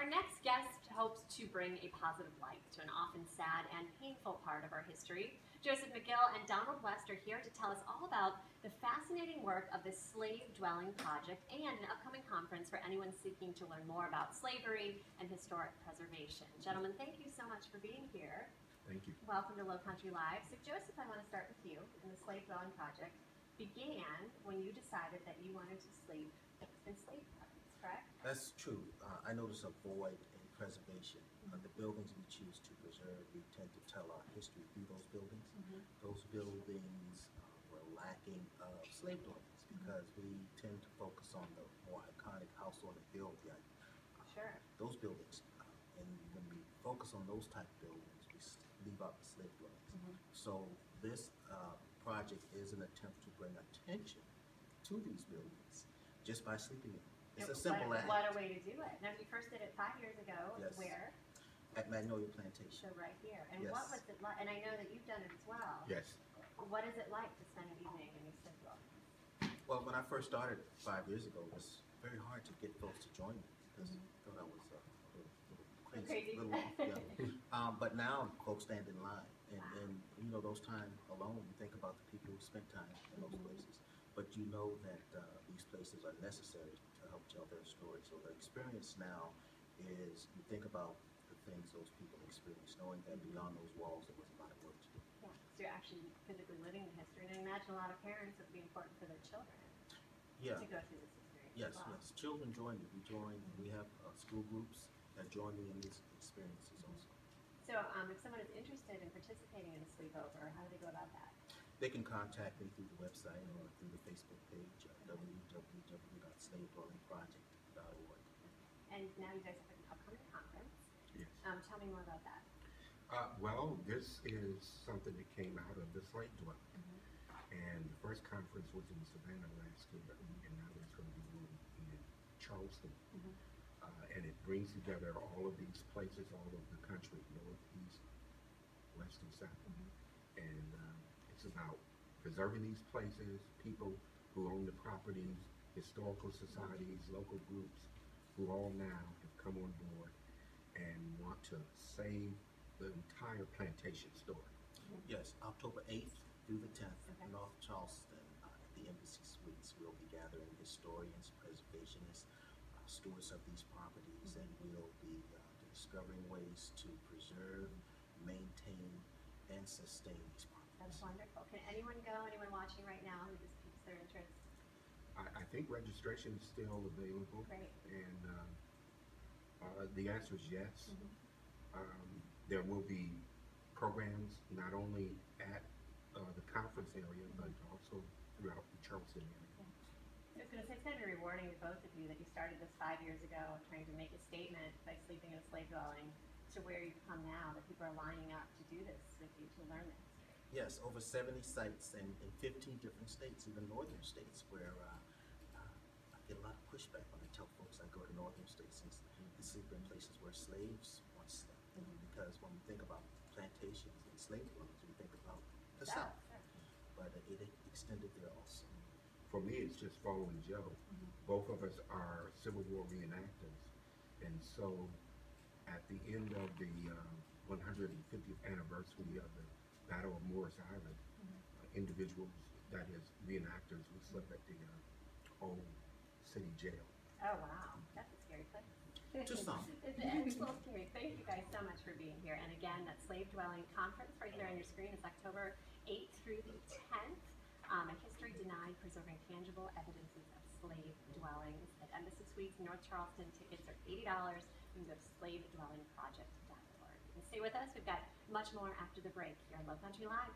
Our next guest hopes to bring a positive light to an often sad and painful part of our history. Joseph McGill and Donald West are here to tell us all about the fascinating work of the Slave Dwelling Project and an upcoming conference for anyone seeking to learn more about slavery and historic preservation. Gentlemen, thank you so much for being here. Thank you. Welcome to Low Country Live. So Joseph, I want to start with you. And the Slave Dwelling Project began when you decided that you wanted to sleep in slave cabins, correct? That's true. I notice a void in preservation. The buildings we choose to preserve, we tend to tell our history through those buildings. Those buildings were lacking of slave dwellings because we tend to focus on the more iconic house on the hill. Sure. Those buildings. And when we focus on those type of buildings, we leave out the slave dwellings. So this project is an attempt to bring attention to these buildings just by sleeping in them. It's a simple act. What a way to do it. Now, you first did it 5 years ago. Yes. Where? At Magnolia Plantation. So right here. And Yes. what was it like? And I know that you've done it as well. Yes. What is it like to spend an evening in these slave dwellings? Well, when I first started 5 years ago, it was very hard to get folks to join me because I thought I was a little crazy. A little off, yeah. But now folks stand in line, and you know, those time alone, you think about the people who spent time in those places, but you know that these places are necessary to help tell their story. So the experience now is you think about the things those people experienced, knowing that beyond those walls there was a lot of work to do. Yeah, so you're actually physically living the history, and I imagine a lot of parents it would be important for their children Yeah. to go through this experience. Yes, as well. yes. Children join me. We have school groups that join me in these experiences also. So if someone is interested in participating in a sleepover, how do they go about that? They can contact me through the website or through the Facebook page, www.slavedwellingproject.org. And now you guys have an upcoming conference. Yes. Tell me more about that. Well, this is something that came out of the slave dwelling. And the first conference was in Savannah last year, and now there's going to be one in Charleston. And it brings together all of these places all over the country, north, east, west, and south. And it's about preserving these places, people who own the properties, historical societies, local groups, who all now have come on board and want to save the entire plantation story. Yes, October 8th through the 10th, Okay. North Charleston, at the Embassy Suites, we'll be gathering historians, preservationists, stewards of these properties, and we'll be discovering ways to preserve, maintain, and sustain these properties. That's wonderful. Can anyone go? Anyone watching right now who just piques their interest? I think registration is still available. Great. And the answer is yes. There will be programs not only at the conference area, but also throughout the Charleston area. I was going to say, it's going to be rewarding to both of you that you started this 5 years ago, trying to make a statement by sleeping in a slave dwelling, to where you've come now, that people are lining up to do this with you, to learn this. Yes, over 70 sites in 15 different states, even northern states, where I get a lot of pushback when I tell folks I go to northern states and sleep in places where slaves once slept. Because when we think about plantations and slave dwellings, we think about the South. But it extended there also. For me, it's just following Joe. Both of us are Civil War reenactors. And so at the end of the 150th anniversary of the Battle of Morris Island, individuals, that is reenactors, we slept at the old city jail. Oh, wow. That's a scary place. To some. It's a little scary. Thank you guys so much for being here. And again, that Slave Dwelling Conference right there on your screen is October 8th through the 10th. A History Denied, Preserving Tangible Evidences of Slave Dwellings at Embassy Suites, North Charleston. Tickets are $80. You can go to slavedwellingproject.org. And stay with us. We've got much more after the break here on Low Country Live.